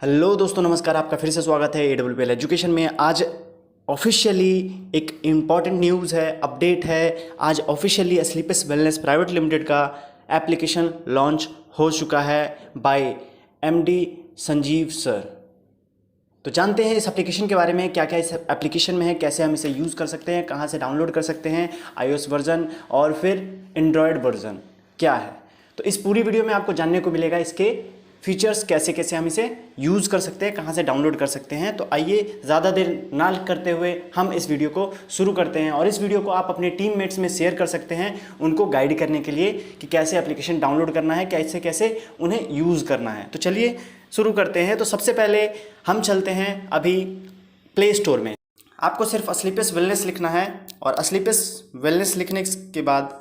Hello दोस्तों, नमस्कार। आपका फिर से स्वागत है AWPL एजुकेशन में। आज ऑफिशियली एक इम्पॉर्टेंट न्यूज़ है, अपडेट है। आज officially Sleepers wellness private limited का एप्लीकेशन लॉन्च हो चुका है बाय MD संजीव सर। तो जानते हैं इस एप्लीकेशन के बारे में, क्या क्या इस एप्लीकेशन में है, कैसे हम इसे यूज़ कर सकते हैं, कहाँ से डाउनलोड कर सकते हैं, iOS वर्जन और फिर एंड्रॉयड वर्जन क्या है। तो इस पूरी वीडियो में आपको जानने को मिलेगा इसके फीचर्स, कैसे कैसे हम इसे यूज़ कर सकते हैं, कहाँ से डाउनलोड कर सकते हैं। तो आइए ज़्यादा देर ना करते हुए हम इस वीडियो को शुरू करते हैं। और इस वीडियो को आप अपने टीममेट्स में शेयर कर सकते हैं, उनको गाइड करने के लिए कि कैसे एप्लीकेशन डाउनलोड करना है, कैसे कैसे उन्हें यूज़ करना है। तो चलिए शुरू करते हैं। तो सबसे पहले हम चलते हैं अभी प्ले स्टोर में। आपको सिर्फ स्लीपर्स वेलनेस लिखना है और स्लीपर्स वेलनेस लिखने के बाद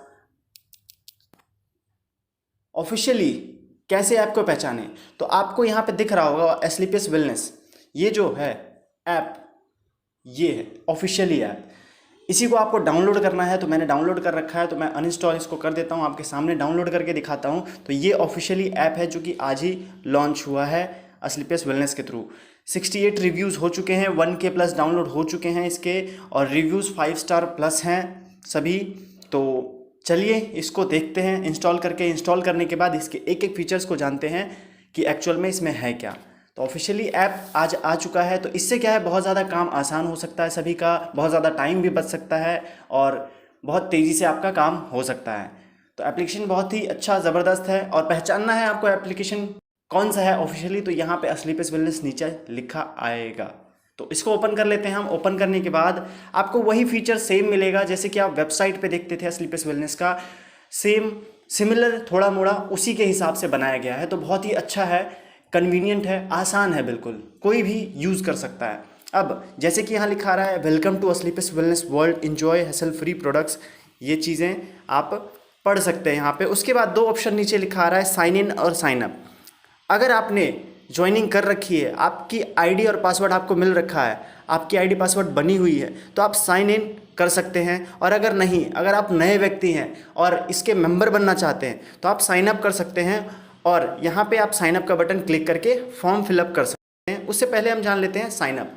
ऑफिशियली कैसे ऐप को पहचाने, तो आपको यहाँ पे दिख रहा होगा स्लीपर्स वेलनेस। ये जो है ऐप, ये है ऑफिशियली ऐप। इसी को आपको डाउनलोड करना है। तो मैंने डाउनलोड कर रखा है, तो मैं अनइंस्टॉल इसको कर देता हूँ, आपके सामने डाउनलोड करके दिखाता हूँ। तो ये ऑफिशियली ऐप है जो कि आज ही लॉन्च हुआ है स्लीपर्स वेलनेस के थ्रू। 68 रिव्यूज़ हो चुके हैं, 1K प्लस डाउनलोड हो चुके हैं इसके, और रिव्यूज़ 5 स्टार प्लस हैं सभी। तो चलिए इसको देखते हैं इंस्टॉल करके। इंस्टॉल करने के बाद इसके एक एक फीचर्स को जानते हैं कि एक्चुअल में इसमें है क्या। तो ऑफिशियली ऐप आज आ चुका है। तो इससे क्या है, बहुत ज़्यादा काम आसान हो सकता है सभी का, बहुत ज़्यादा टाइम भी बच सकता है और बहुत तेज़ी से आपका काम हो सकता है। तो एप्लीकेशन बहुत ही अच्छा, ज़बरदस्त है। और पहचानना है आपको एप्लीकेशन कौन सा है ऑफिशियली, तो यहाँ पे स्लीपर्स वेलनेस नीचे लिखा आएगा। तो इसको ओपन कर लेते हैं हम। ओपन करने के बाद आपको वही फीचर सेम मिलेगा जैसे कि आप वेबसाइट पे देखते थे स्लीपर्स वेलनेस का। सेम सिमिलर, थोड़ा मोड़ा उसी के हिसाब से बनाया गया है। तो बहुत ही अच्छा है, कन्वीनियंट है, आसान है, बिल्कुल कोई भी यूज़ कर सकता है। अब जैसे कि यहाँ लिखा रहा है, welcome to Sleepers wellness world, enjoy hassle free products. ये चीज़ें आप पढ़ सकते हैं यहाँ पे। उसके बाद दो ऑप्शन नीचे लिखा आ रहा है, साइन इन और साइन अप। अगर आपने ज्वाइनिंग कर रखी है, आपकी आईडी और पासवर्ड आपको मिल रखा है, आपकी आईडी पासवर्ड बनी हुई है, तो आप साइन इन कर सकते हैं। और अगर नहीं, अगर आप नए व्यक्ति हैं और इसके मेंबर बनना चाहते हैं, तो आप साइन अप कर सकते हैं। और यहाँ पे आप साइन अप का बटन क्लिक करके फॉर्म फिलअप कर सकते हैं। उससे पहले हम जान लेते हैं साइन अप।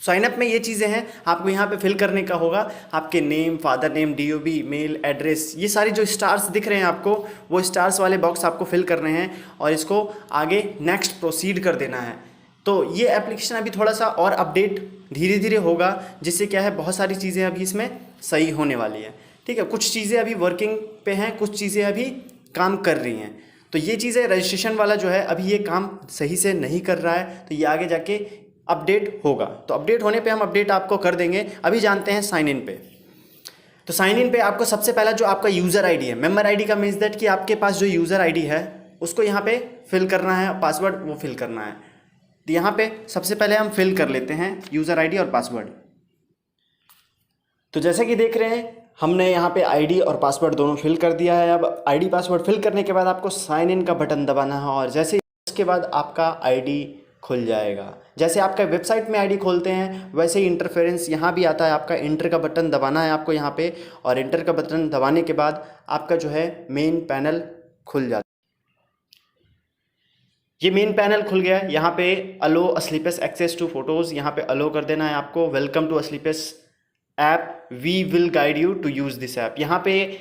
साइन अप में ये चीज़ें हैं, आपको यहाँ पे फिल करने का होगा आपके name, father name, DOB, mail address, ये सारी जो स्टार्स दिख रहे हैं आपको, वो स्टार्स वाले बॉक्स आपको फिल करने हैं और इसको आगे नेक्स्ट प्रोसीड कर देना है। तो ये एप्लीकेशन अभी थोड़ा सा और अपडेट धीरे धीरे होगा, जिससे क्या है, बहुत सारी चीज़ें अभी इसमें सही होने वाली है। ठीक है, कुछ चीज़ें अभी वर्किंग पे हैं, कुछ चीज़ें अभी काम कर रही हैं। तो ये चीज़ें, रजिस्ट्रेशन वाला जो है अभी ये काम सही से नहीं कर रहा है, तो ये आगे जाके अपडेट होगा। तो अपडेट होने पे हम अपडेट आपको कर देंगे। अभी जानते हैं साइन इन पे। तो साइन इन पे आपको सबसे पहला जो आपका यूज़र आईडी है, मेंबर आईडी का मीन्स दैट कि आपके पास जो यूज़र आईडी है उसको यहाँ पे फिल करना है, पासवर्ड वो फिल करना है। तो यहाँ पे सबसे पहले हम फिल कर लेते हैं यूज़र आईडी और पासवर्ड। तो जैसे कि देख रहे हैं, हमने यहाँ पे आईडी और पासवर्ड दोनों फिल कर दिया है। अब आईडी पासवर्ड फिल करने के बाद आपको साइन इन का बटन दबाना है, और जैसे इसके बाद आपका आईडी खुल जाएगा। जैसे आपका वेबसाइट में आईडी खोलते हैं, वैसे ही इंटरफेरेंस यहाँ भी आता है। आपका इंटर का बटन दबाना है आपको यहाँ पे, और इंटर का बटन दबाने के बाद आपका जो है मेन पैनल खुल जाता है। ये मेन पैनल खुल गया। यहाँ पे allow Sleepers access to photos, यहाँ पे अलो कर देना है आपको। Welcome to Sleepers app, we will guide you to use this app. यहाँ पे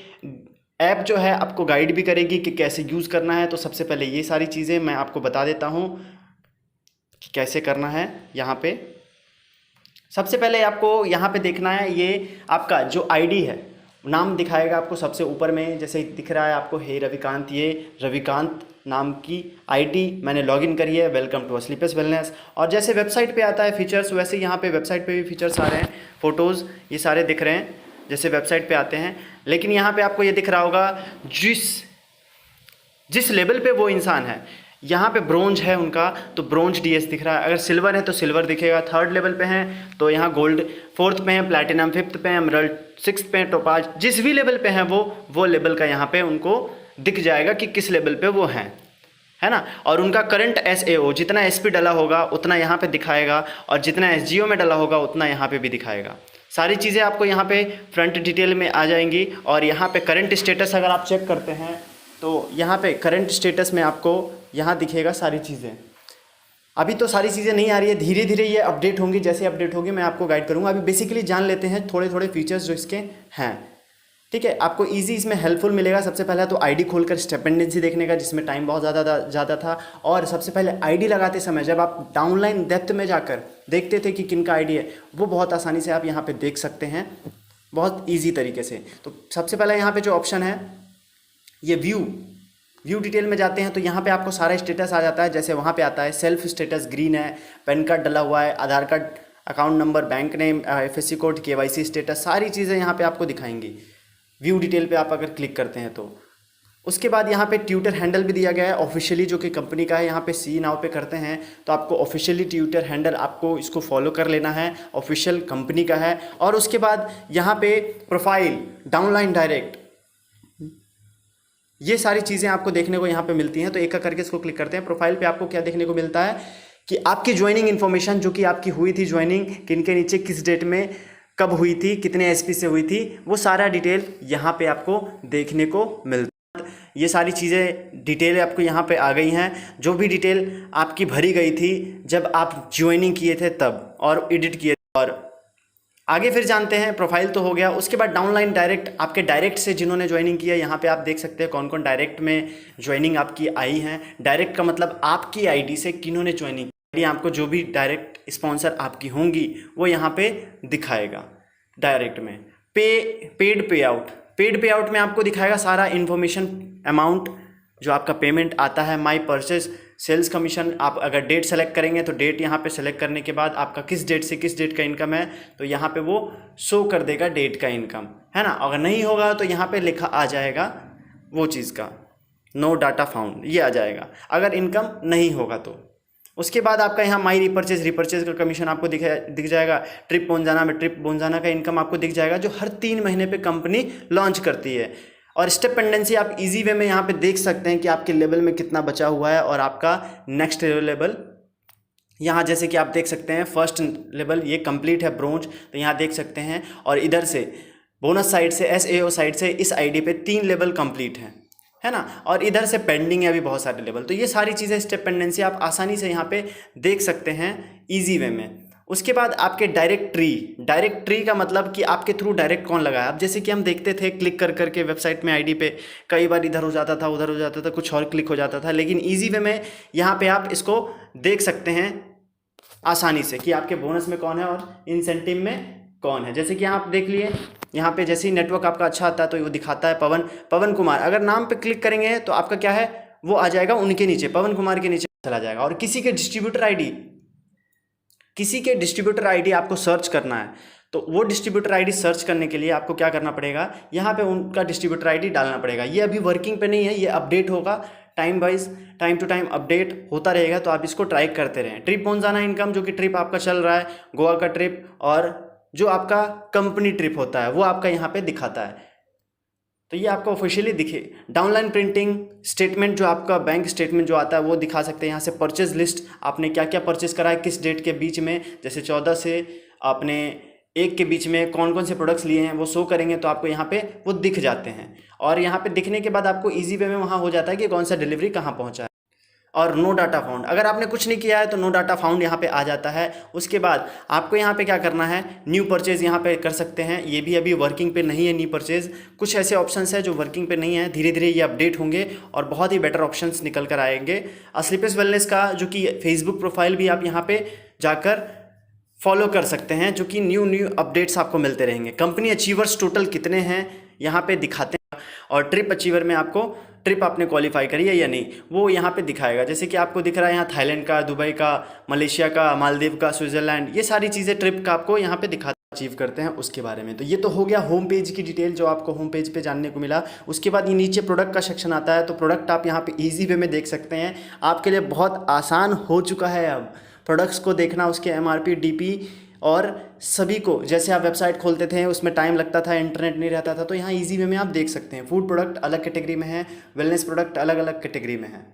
ऐप जो है आपको गाइड भी करेगी कि कैसे यूज़ करना है। तो सबसे पहले ये सारी चीज़ें मैं आपको बता देता हूँ कि कैसे करना है। यहाँ पे सबसे पहले आपको यहाँ पे देखना है, ये आपका जो आईडी है, नाम दिखाएगा आपको सबसे ऊपर में, जैसे दिख रहा है आपको, हे रविकांत। ये रविकांत नाम की आईडी मैंने लॉगिन करी है, वेलकम टू स्लीपर्स वेलनेस। और जैसे वेबसाइट पे आता है फीचर्स, वैसे यहाँ पे वेबसाइट पे भी फीचर्स आ रहे हैं। फ़ोटोज़ ये सारे दिख रहे हैं जैसे वेबसाइट पे आते हैं। लेकिन यहाँ पे आपको ये दिख रहा होगा जिस लेवल पे वो इंसान है। यहाँ पे ब्रोंज है उनका, तो ब्रोंज DS दिख रहा है। अगर सिल्वर है तो सिल्वर दिखेगा। थर्ड लेवल पे हैं तो यहाँ गोल्ड, फोर्थ पे हैं प्लैटिनम, फिफ्थ पे एमरल्ड, सिक्स्थ पे टोपाज। जिस भी लेवल पे हैं वो लेवल का यहाँ पे उनको दिख जाएगा कि किस लेवल पे वो हैं, है ना। और उनका करंट SAO, जितना SP डला होगा उतना यहाँ पे दिखाएगा, और जितना SGO में डला होगा उतना यहाँ पे भी दिखाएगा। सारी चीज़ें आपको यहाँ पे फ्रंट डिटेल में आ जाएंगी। और यहाँ पे करंट स्टेटस अगर आप चेक करते हैं, तो यहाँ पे करंट स्टेटस में आपको यहाँ दिखेगा सारी चीज़ें। अभी तो सारी चीज़ें नहीं आ रही है, धीरे धीरे ये अपडेट होंगी, जैसे अपडेट होगी मैं आपको गाइड करूँगा। अभी बेसिकली जान लेते हैं थोड़े थोड़े फीचर्स जो इसके हैं। ठीक है, आपको इजी इसमें हेल्पफुल मिलेगा। सबसे पहला तो आईडी खोलकर स्टेपेंडेंसी देखने का, जिसमें टाइम बहुत ज़्यादा था। और सबसे पहले आईडी लगाते समय जब आप डाउनलाइन डेप्थ में जाकर देखते थे कि किन का आईडी है, वो बहुत आसानी से आप यहाँ पे देख सकते हैं, बहुत ईजी तरीके से। तो सबसे पहला यहाँ पे जो ऑप्शन है ये व्यू डिटेल में जाते हैं तो यहाँ पे आपको सारा स्टेटस आ जाता है। जैसे वहाँ पे आता है सेल्फ स्टेटस ग्रीन है, पैन कार्ड डला हुआ है, Aadhaar card, account number, bank name, FSC code, KYC status, सारी चीज़ें यहाँ पे आपको दिखाएंगी। व्यू डिटेल पे आप अगर क्लिक करते हैं तो उसके बाद यहाँ पे ट्विटर हैंडल भी दिया गया है ऑफिशियली, जो कि कंपनी का है। यहाँ पे सी नाउ पे करते हैं तो आपको ऑफिशियली ट्विटर हैंडल आपको इसको फॉलो कर लेना है, ऑफिशियल कंपनी का है। और उसके बाद यहाँ पे प्रोफाइल, डाउनलाइन डायरेक्ट, ये सारी चीज़ें आपको देखने को यहाँ पे मिलती हैं। तो एक एक करके इसको क्लिक करते हैं। प्रोफाइल पे आपको क्या देखने को मिलता है कि आपकी ज्वाइनिंग इन्फॉर्मेशन, जो कि आपकी हुई थी ज्वाइनिंग, किन के नीचे किस डेट में कब हुई थी, कितने एसपी से हुई थी, वो सारा डिटेल यहाँ पे आपको देखने को मिलता है। ये सारी चीज़ें डिटेल आपको यहाँ पे आ गई हैं, जो भी डिटेल आपकी भरी गई थी जब आप ज्वाइनिंग किए थे तब, और एडिट किए। और आगे फिर जानते हैं, प्रोफाइल तो हो गया। उसके बाद डाउनलाइन डायरेक्ट, आपके डायरेक्ट से जिन्होंने ज्वाइनिंग किया, यहाँ पे आप देख सकते हैं कौन कौन डायरेक्ट में ज्वाइनिंग आपकी आई है। डायरेक्ट का मतलब आपकी आईडी से किन्होंने ज्वाइनिंग की, आपको जो भी डायरेक्ट स्पॉन्सर आपकी होंगी वो यहाँ पे दिखाएगा डायरेक्ट में। पेड पे आउट में आपको दिखाएगा सारा इन्फॉर्मेशन, अमाउंट जो आपका पेमेंट आता है। माई परचेज, सेल्स कमीशन, आप अगर डेट सेलेक्ट करेंगे तो डेट यहाँ पे सेलेक्ट करने के बाद आपका किस डेट से किस डेट का इनकम है तो यहाँ पे वो शो कर देगा डेट का इनकम, है ना। अगर नहीं होगा तो यहाँ पे लिखा आ जाएगा वो चीज़ का नो डाटा फाउंड, ये आ जाएगा अगर इनकम नहीं होगा तो। उसके बाद आपका यहाँ माई रिपर्चेज का कमीशन आपको दिख जाएगा। ट्रिप बोनजाना का इनकम आपको दिख जाएगा, जो हर 3 महीने पे कंपनी लॉन्च करती है। और स्टेप पेंडेंसी आप इजी वे में यहाँ पे देख सकते हैं कि आपके लेवल में कितना बचा हुआ है और आपका नेक्स्ट लेवल, यहाँ जैसे कि आप देख सकते हैं फर्स्ट लेवल ये कंप्लीट है, ब्रोंज, तो यहाँ देख सकते हैं। और इधर से बोनस साइड से, SAO साइड से इस आईडी पे 3 लेवल कंप्लीट है ना। और इधर से पेंडिंग है अभी बहुत सारे लेवल। तो ये सारी चीज़ें स्टेप पेंडेंसी आप आसानी से यहाँ पे देख सकते हैं ईजी वे में। उसके बाद आपके डायरेक्ट ट्री का मतलब कि आपके थ्रू डायरेक्ट कौन लगाया। अब जैसे कि हम देखते थे क्लिक कर करके वेबसाइट में आईडी पे कई बार इधर हो जाता था, उधर हो जाता था, कुछ और क्लिक हो जाता था, लेकिन ईजी वे में यहाँ पे आप इसको देख सकते हैं आसानी से कि आपके बोनस में कौन है और इंसेंटिव में कौन है। जैसे कि आप देख लिए यहाँ पे जैसे ही नेटवर्क आपका अच्छा आता है तो वो दिखाता है पवन कुमार। अगर नाम पे क्लिक करेंगे तो आपका क्या है वो आ जाएगा उनके नीचे, पवन कुमार के नीचे चला जाएगा। और किसी के डिस्ट्रीब्यूटर आईडी आपको सर्च करना है तो वो डिस्ट्रीब्यूटर आईडी सर्च करने के लिए आपको क्या करना पड़ेगा, यहाँ पे उनका डिस्ट्रीब्यूटर आईडी डालना पड़ेगा। ये अभी वर्किंग पे नहीं है, ये अपडेट होगा टाइम टू टाइम अपडेट होता रहेगा, तो आप इसको ट्राई करते रहें। ट्रिप बोनजाना इनकम, जो कि ट्रिप आपका चल रहा है, गोवा का ट्रिप और जो आपका कंपनी ट्रिप होता है वो आपका यहाँ पे दिखाता है, तो ये आपको ऑफिशियली दिखे। डाउनलाइन प्रिंटिंग स्टेटमेंट, जो आपका बैंक स्टेटमेंट जो आता है वो दिखा सकते हैं यहाँ से। परचेज लिस्ट, आपने क्या क्या परचेज करा है किस डेट के बीच में, जैसे 14 से आपने 1 के बीच में कौन कौन से प्रोडक्ट्स लिए हैं वो शो करेंगे तो आपको यहाँ पे वो दिख जाते हैं। और यहाँ पे दिखने के बाद आपको ईजी वे में वहाँ हो जाता है कि कौन सा डिलीवरी कहाँ पहुँचा है। और नो डाटा फाउंड, अगर आपने कुछ नहीं किया है तो नो डाटा फाउंड यहाँ पे आ जाता है। उसके बाद आपको यहाँ पे क्या करना है, न्यू परचेज यहाँ पे कर सकते हैं। ये भी अभी वर्किंग पे नहीं है न्यू परचेज, कुछ ऐसे ऑप्शंस है जो वर्किंग पे नहीं है, धीरे धीरे ये अपडेट होंगे और बहुत ही बेटर ऑप्शंस निकल कर आएंगे। स्लीपर्स वेलनेस का जो कि फेसबुक प्रोफाइल भी आप यहाँ पे जाकर फॉलो कर सकते हैं, जो कि न्यू अपडेट्स आपको मिलते रहेंगे। कंपनी अचीवर्स टोटल कितने हैं यहाँ पे दिखाते हैं, और ट्रिप अचीवर में आपको ट्रिप आपने क्वालिफाई करी है या नहीं वो यहाँ पे दिखाएगा। जैसे कि आपको दिख रहा है यहाँ थाईलैंड का, दुबई का, मलेशिया का, मालदीव का, स्विट्ज़रलैंड, ये सारी चीज़ें ट्रिप का आपको यहाँ पे दिखा अचीव करते हैं उसके बारे में। तो ये तो हो गया होम पेज की डिटेल जो आपको होम पेज पे जानने को मिला। उसके बाद ये नीचे प्रोडक्ट का सेक्शन आता है, तो प्रोडक्ट आप यहाँ पे ईजी वे में देख सकते हैं। आपके लिए बहुत आसान हो चुका है अब प्रोडक्ट्स को देखना, उसके MRP, DP और सभी को। जैसे आप वेबसाइट खोलते थे उसमें टाइम लगता था, इंटरनेट नहीं रहता था, तो यहाँ इजी वे में आप देख सकते हैं। फूड प्रोडक्ट अलग कैटेगरी में है, वेलनेस प्रोडक्ट अलग अलग कैटेगरी में है।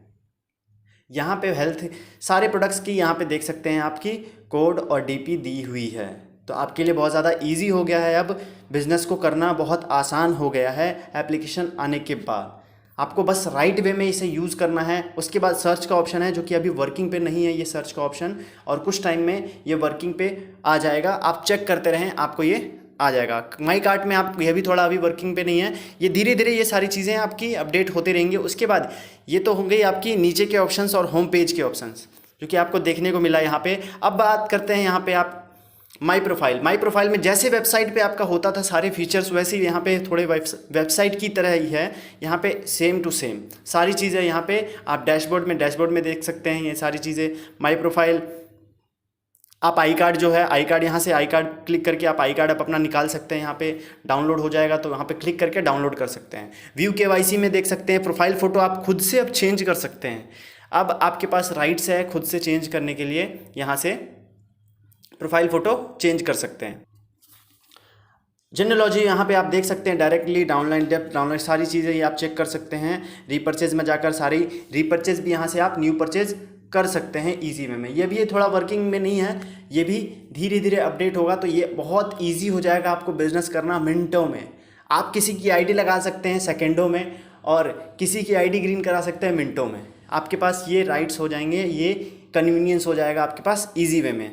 यहाँ पे हेल्थ सारे प्रोडक्ट्स की यहाँ पे देख सकते हैं आपकी कोड और DP दी हुई है। तो आपके लिए बहुत ज़्यादा ईजी हो गया है, अब बिज़नेस को करना बहुत आसान हो गया है एप्लीकेशन आने के बाद। आपको बस राइट वे में इसे यूज़ करना है। उसके बाद सर्च का ऑप्शन है जो कि अभी वर्किंग पे नहीं है ये सर्च का ऑप्शन, और कुछ टाइम में ये वर्किंग पे आ जाएगा। आप चेक करते रहें, आपको ये आ जाएगा। माई कार्ट में आप ये भी थोड़ा अभी वर्किंग पे नहीं है, ये धीरे धीरे ये सारी चीज़ें आपकी अपडेट होते रहेंगी। उसके बाद ये तो हो गई आपकी नीचे के ऑप्शंस और होम पेज के ऑप्शंस जो कि आपको देखने को मिला यहाँ पे। अब बात करते हैं यहाँ पे आप माई प्रोफाइल में जैसे वेबसाइट पे आपका होता था सारे फीचर्स, वैसे ही यहाँ पे थोड़े वेबसाइट की तरह ही है। यहाँ पे सेम टू सेम सारी चीज़ें यहाँ पे आप डैशबोर्ड में देख सकते हैं ये सारी चीज़ें। माई प्रोफाइल आप आई कार्ड जो है, आई कार्ड यहाँ से आई कार्ड क्लिक करके आप आई कार्ड अपना निकाल सकते हैं। यहाँ पे डाउनलोड हो जाएगा तो यहाँ पे क्लिक करके डाउनलोड कर सकते हैं। व्यू केवाईसी में देख सकते हैं प्रोफाइल फ़ोटो आप खुद से अब चेंज कर सकते हैं। अब आपके पास राइट्स है खुद से चेंज करने के लिए, यहाँ से प्रोफाइल फ़ोटो चेंज कर सकते हैं। जेनेलॉजी यहाँ पे आप देख सकते हैं, डायरेक्टली डाउनलाइन डेप्थ डाउनलाइन सारी चीज़ें ये आप चेक कर सकते हैं। रीपर्चेज में जाकर सारी रीपर्चेज भी यहाँ से आप न्यू परचेज कर सकते हैं ईजी वे में। ये भी थोड़ा वर्किंग में नहीं है, ये भी धीरे धीरे अपडेट होगा तो ये बहुत ईजी हो जाएगा आपको बिजनेस करना मिनटों में। आप किसी की आईडी लगा सकते हैं सेकेंडों में और किसी की आईडी ग्रीन करा सकते हैं मिनटों में। आपके पास ये राइट्स हो जाएंगे, ये कन्वीनियंस हो जाएगा आपके पास ईजी वे में।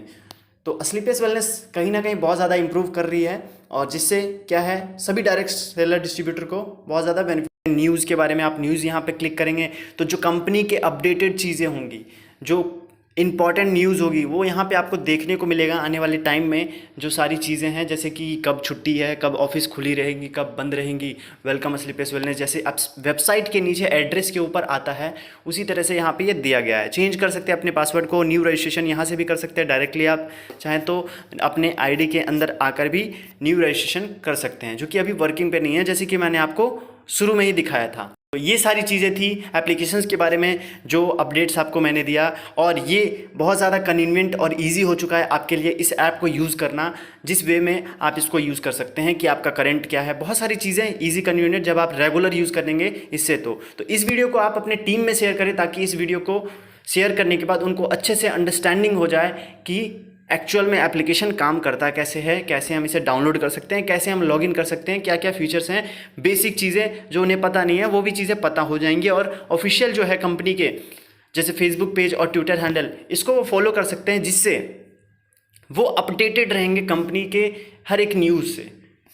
तो स्लीपलेस वेलनेस कहीं ना कहीं बहुत ज़्यादा इंप्रूव कर रही है, और जिससे क्या है सभी डायरेक्ट सेलर डिस्ट्रीब्यूटर को बहुत ज़्यादा बेनिफिट। न्यूज़ के बारे में आप न्यूज़ यहाँ पे क्लिक करेंगे तो जो कंपनी के अपडेटेड चीज़ें होंगी, जो इंपॉर्टेंट न्यूज़ होगी वो यहाँ पे आपको देखने को मिलेगा आने वाले टाइम में। जो सारी चीज़ें हैं जैसे कि कब छुट्टी है, कब ऑफिस खुली रहेंगी, कब बंद रहेंगी, वेलकम स्लीपलेस वेलनेस जैसे अब वेबसाइट के नीचे एड्रेस के ऊपर आता है उसी तरह से यहाँ पे ये दिया गया है। चेंज कर सकते हैं अपने पासवर्ड को, न्यू रजिस्ट्रेशन यहाँ से भी कर सकते हैं डायरेक्टली। आप चाहें तो अपने आई के अंदर आकर भी न्यू रजिस्ट्रेशन कर सकते हैं, जो कि अभी वर्किंग पे नहीं है जैसे कि मैंने आपको शुरू में ही दिखाया था। तो ये सारी चीज़ें थी एप्लीकेशंस के बारे में जो अपडेट्स आपको मैंने दिया, और ये बहुत ज़्यादा कन्वीनियंट और इजी हो चुका है आपके लिए इस ऐप को यूज़ करना। जिस वे में आप इसको यूज़ कर सकते हैं कि आपका करंट क्या है, बहुत सारी चीज़ें इजी कन्वीनियंट जब आप रेगुलर यूज़ करेंगे इससे। तो इस वीडियो को आप अपने टीम में शेयर करें ताकि इस वीडियो को शेयर करने के बाद उनको अच्छे से अंडरस्टैंडिंग हो जाए कि एक्चुअल में एप्लीकेशन काम करता कैसे है, कैसे हम इसे डाउनलोड कर सकते हैं, कैसे हम लॉगिन कर सकते हैं, क्या क्या फीचर्स हैं। बेसिक चीज़ें जो उन्हें पता नहीं है वो भी चीज़ें पता हो जाएंगी, और ऑफिशियल जो है कंपनी के जैसे फेसबुक पेज और ट्विटर हैंडल इसको वो फॉलो कर सकते हैं, जिससे वो अपडेटेड रहेंगे कंपनी के हर एक न्यूज़ से,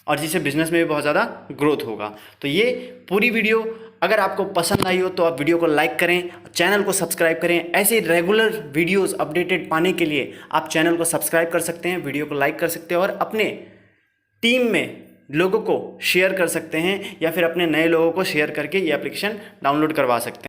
और जिससे बिजनेस में भी बहुत ज़्यादा ग्रोथ होगा। तो ये पूरी वीडियो अगर आपको पसंद आई हो तो आप वीडियो को लाइक करें, चैनल को सब्सक्राइब करें। ऐसे रेगुलर वीडियोस अपडेटेड पाने के लिए आप चैनल को सब्सक्राइब कर सकते हैं, वीडियो को लाइक कर सकते हैं, और अपने टीम में लोगों को शेयर कर सकते हैं, या फिर अपने नए लोगों को शेयर करके ये एप्लीकेशन डाउनलोड करवा सकते हैं।